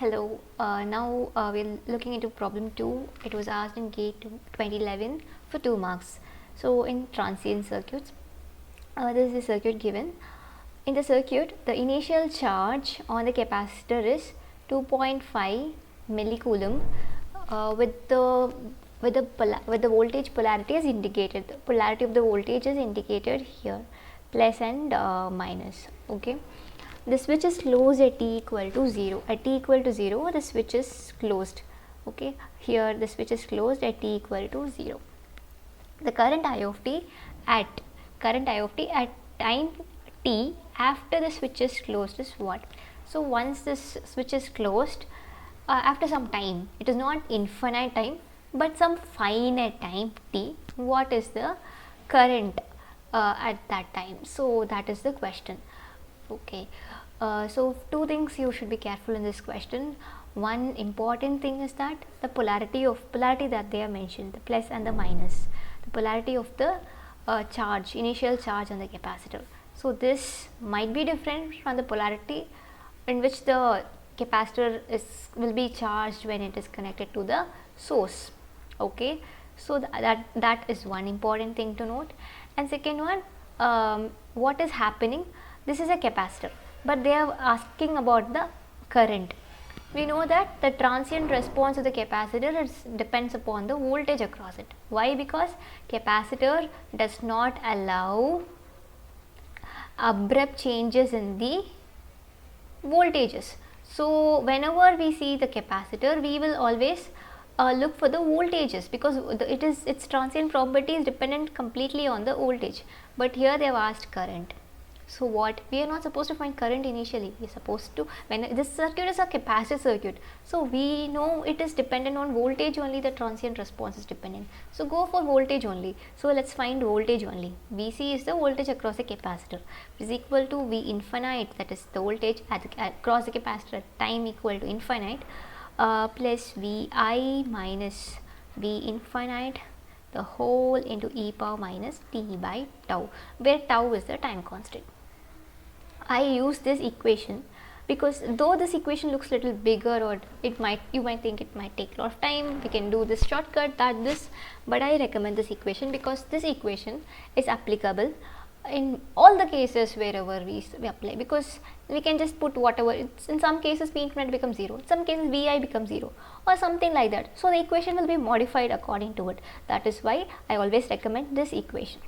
Hello, now we're looking into problem 2. It was asked in GATE 2011 for 2 marks. So in transient circuits, this is the circuit given. In the circuit, the initial charge on the capacitor is 2.5 millicoulomb with the voltage polarity is indicated. The polarity of the voltage is indicated here, plus and minus. Okay. The switch is closed at t equal to 0. At t equal to 0, the switch is closed. Okay, here the switch is closed at t equal to 0. The current I of t at time t after the switch is closed is what? So once this switch is closed, after some time, it is not infinite time, but some finite time t. What is the current at that time? So that is the question. Okay, so two things you should be careful in this question. One important thing is that the polarity that they have mentioned, the plus and the minus, the polarity of the initial charge on the capacitor. So this might be different from the polarity in which the capacitor will be charged when it is connected to the source. Okay, so that is one important thing to note. And second one, what is happening? This is a capacitor, but they are asking about the current. We know that the transient response of the capacitor depends upon the voltage across it. Why? Because capacitor does not allow abrupt changes in the voltages. So whenever we see the capacitor, we will always look for the voltages, because its transient property is dependent completely on the voltage. But here they have asked current. So what? We are not supposed to find current initially. We are supposed to, when this circuit is a capacitor circuit, so we know it is dependent on voltage only, the transient response is dependent. So go for voltage only. So let's find voltage only. Vc is the voltage across a capacitor, is equal to V infinite, that is the voltage across the capacitor at time equal to infinite, plus Vi minus V infinite the whole into e power minus t by tau, where tau is the time constant. I use this equation because though this equation looks little bigger, or you might think it might take a lot of time, we can do this shortcut but I recommend this equation because this equation is applicable in all the cases wherever we apply, because we can just put whatever. In some cases V infinite becomes 0, in some cases Vi becomes 0 or something like that. So the equation will be modified according to it. That is why I always recommend this equation.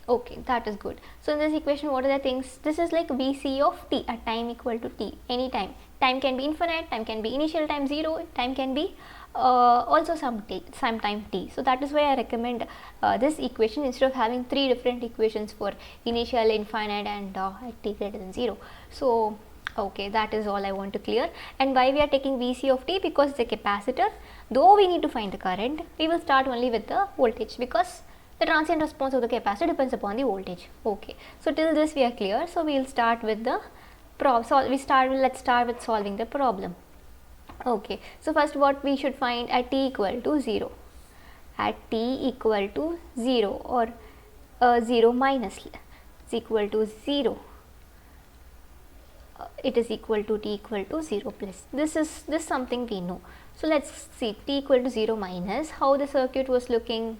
Okay, that is good. So in this equation, what are the things? This is like Vc of t at time equal to t, any time. Time can be infinite, time can be initial time 0, time can be also some time t. So that is why I recommend this equation instead of having 3 different equations for initial, infinite and at t greater than 0. So okay, that is all I want to clear. And why we are taking Vc of t? Because the capacitor, though we need to find the current, we will start only with the voltage, because the transient response of the capacitor depends upon the voltage. Okay, so till this we are clear. So we will start with the let's start with solving the problem. Okay, so first what we should find at t equal to 0. At t equal to 0 or 0 minus is equal to 0. It is equal to t equal to 0 plus. This something we know. So let's see t equal to 0 minus how the circuit was looking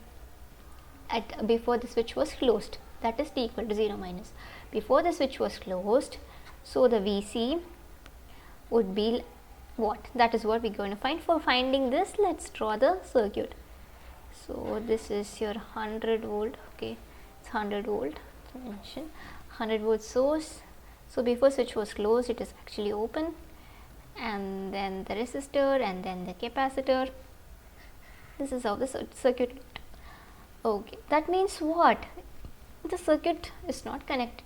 at before the switch was closed. That is t equal to 0 minus. Before the switch was closed, so the Vc would be what? That is what we are going to find. For finding this, let's draw the circuit. So this is your 100 volt. Okay, it's 100 volt. 100 volt source. So before switch was closed, it is actually open, and then the resistor, and then the capacitor. This is how the circuit looked. Okay, that means what? The circuit is not connected.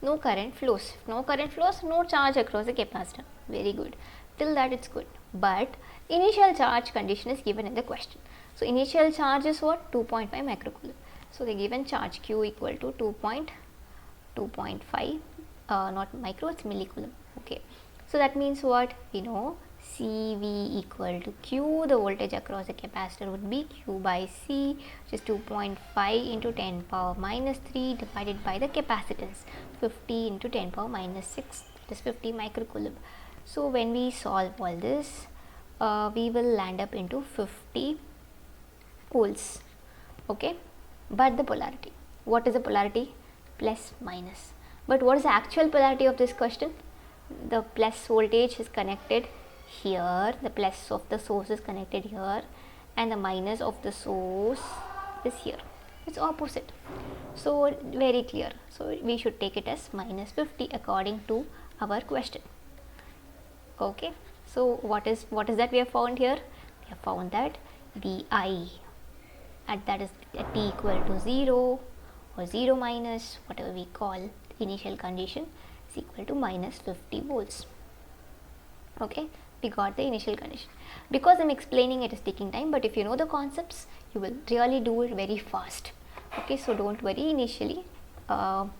No current flows. If no current flows, no charge across the capacitor. Very good. Till that it's good. But initial charge condition is given in the question. So initial charge is what? 2.5 microcoulomb. So the given charge Q equal to 2.5, not micro, it's millicoulomb. Okay. So that means what? We know CV equal to Q, the voltage across the capacitor would be Q by C, which is 2.5 into 10 power minus 3 divided by the capacitance, 50 into 10 power minus 6, that is 50 microcoulomb. So when we solve all this, we will land up into 50 volts. Okay, but the polarity, what is the polarity? Plus minus. But what is the actual polarity of this question? The plus voltage is connected here, the plus of the source is connected here, and the minus of the source is here. It's opposite. So very clear. So we should take it as minus 50 according to our question. Okay. So what is that we have found here? We have found that Vi at that is at t equal to 0 or 0 minus whatever we call initial condition is equal to minus 50 volts. Okay, we got the initial condition. Because I'm explaining, it is taking time, but if you know the concepts, you will really do it very fast. Okay, so don't worry initially,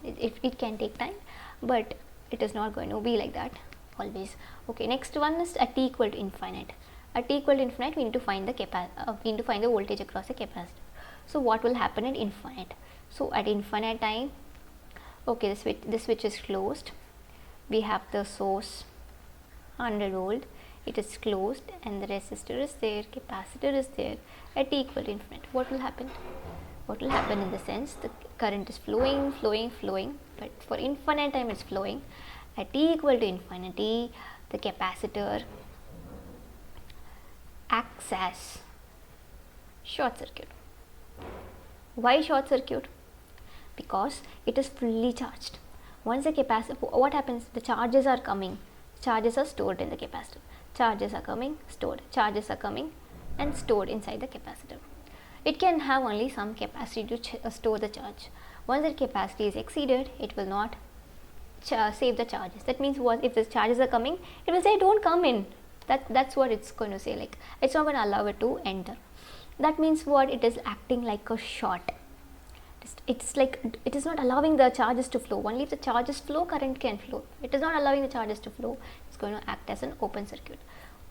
it can take time, but it is not going to be like that always. Okay, next one is at t equal to infinite. At t equal to infinite, we need to find the voltage across the capacitor. So what will happen at infinite? So at infinite time, okay, the switch is closed. We have the source 100 volt, it is closed, and the resistor is there, capacitor is there. At t equal to infinite, what will happen? What will happen in the sense the current is flowing, but for infinite time it's flowing. At t equal to infinity, the capacitor acts as short circuit. Why short circuit? Because it is fully charged. Once the capacitor, what happens? The charges are coming, charges are stored in the capacitor. Charges are coming, stored. Charges are coming and stored inside the capacitor. It can have only some capacity to store the charge. Once that capacity is exceeded, it will not save the charges. That means what? If the charges are coming, it will say don't come in. That's what it's going to say, like it's not going to allow it to enter. That means what? It is acting like a short. It's like it is not allowing the charges to flow. Only if the charges flow, current can flow. It is not allowing the charges to flow. It's going to act as an open circuit.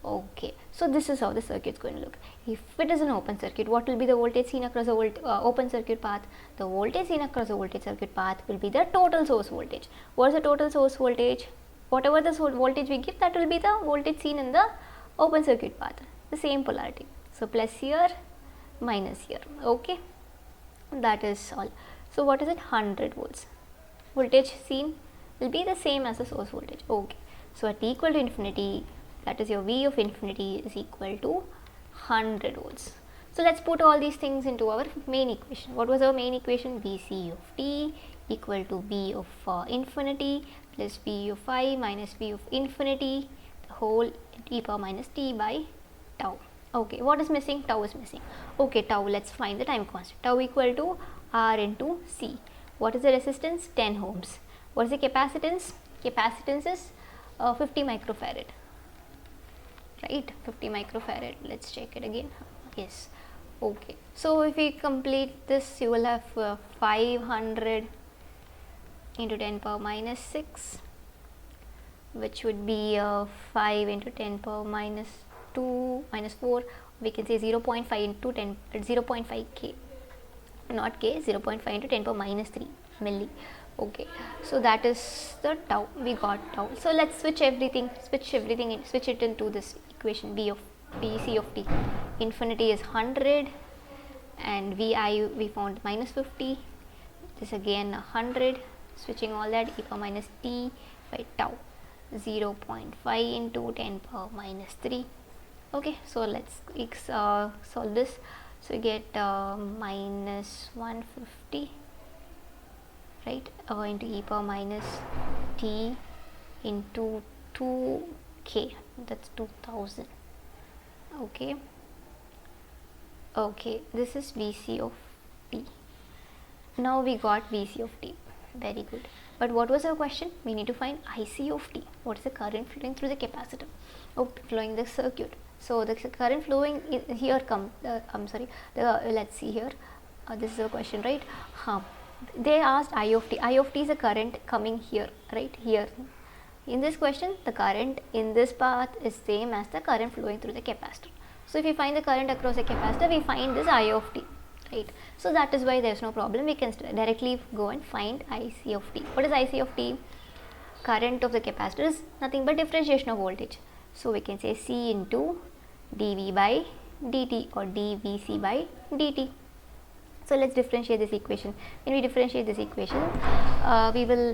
Okay, so this is how the circuit is going to look. If it is an open circuit, what will be the voltage seen across the open circuit path? The voltage seen across the voltage circuit path will be the total source voltage. What is the total source voltage? Whatever the voltage we give, that will be the voltage seen in the open circuit path. The same polarity. So plus here, minus here. Okay, that is all. So what is it? 100 volts. Voltage seen will be the same as the source voltage. Okay, so at t equal to infinity, that is your V of infinity is equal to 100 volts. So let's put all these things into our main equation. What was our main equation? Vc of t equal to V of infinity plus V of I minus V of infinity, the whole e power minus t by tau. Okay, what is missing? Tau is missing. Okay, tau, let's find the time constant. Tau equal to R into C. What is the resistance? 10 ohms. What is the capacitance? Capacitance is 50 microfarad. Right, 50 microfarad. Let's check it again. Yes. Okay, so if we complete this, you will have 500 into 10 power minus 6, which would be 5 into 10 power minus 2 minus 4. We can say 0.5 into 10, 0.5 k, not k, 0.5 into 10 power minus 3 milli. Okay, so that is the tau. We got tau. So let's switch everything in, switch it into this equation. Vc of t infinity is 100 and Vi we found minus 50. This again 100. Switching all that, e power minus t by tau, 0.5 into 10 power minus 3. Okay, so let's solve this. So we get minus 150, right, into e power minus t into 2k, that's 2000. Okay, okay, this is Vc of t. Now we got Vc of t. Very good. But what was our question? We need to find IC of t. What is the current flowing through the capacitor? Oh, flowing the circuit. So the current flowing here let's see here. This is a question, right? They asked I of t. I of t is a current coming here, right here. In this question, the current in this path is same as the current flowing through the capacitor. So if we find the current across the capacitor, we find this I of t. Right. So that is why there is no problem. We can directly go and find IC of t. What is IC of t? current of the capacitor is nothing but differentiation of voltage. So we can say C into dV by dt or dVc by dt. So let's differentiate this equation. When we differentiate this equation, we will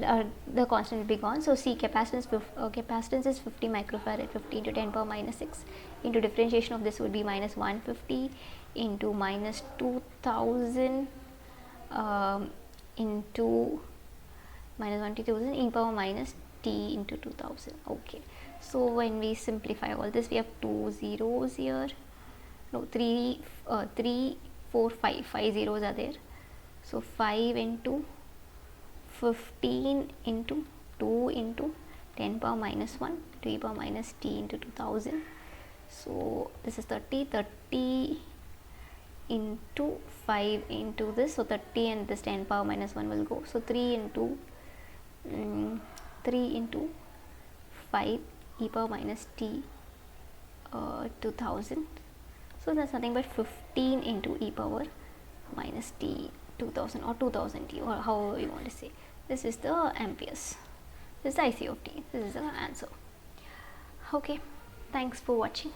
the constant will be gone. So C capacitance is 50 microfarad, 50 into 10 power minus 6 into differentiation of this would be minus 150 into minus 2000 into minus 12000 e power minus t into 2000. Okay, so when we simplify all this, we have 2 zeros here, no 3 4 5 zeros are there. So 5 into 15 into 2 into 10 power minus 1 to e power minus t into 2000. So this is 30 into 5 into this, so 30 and this 10 power minus 1 will go. So 3 into 5 e power minus t 2000. So that's nothing but 15 into e power minus t 2000 or 2000 t, or however you want to say. This is the amperes. This is the IC of t. This is the answer. Okay, thanks for watching.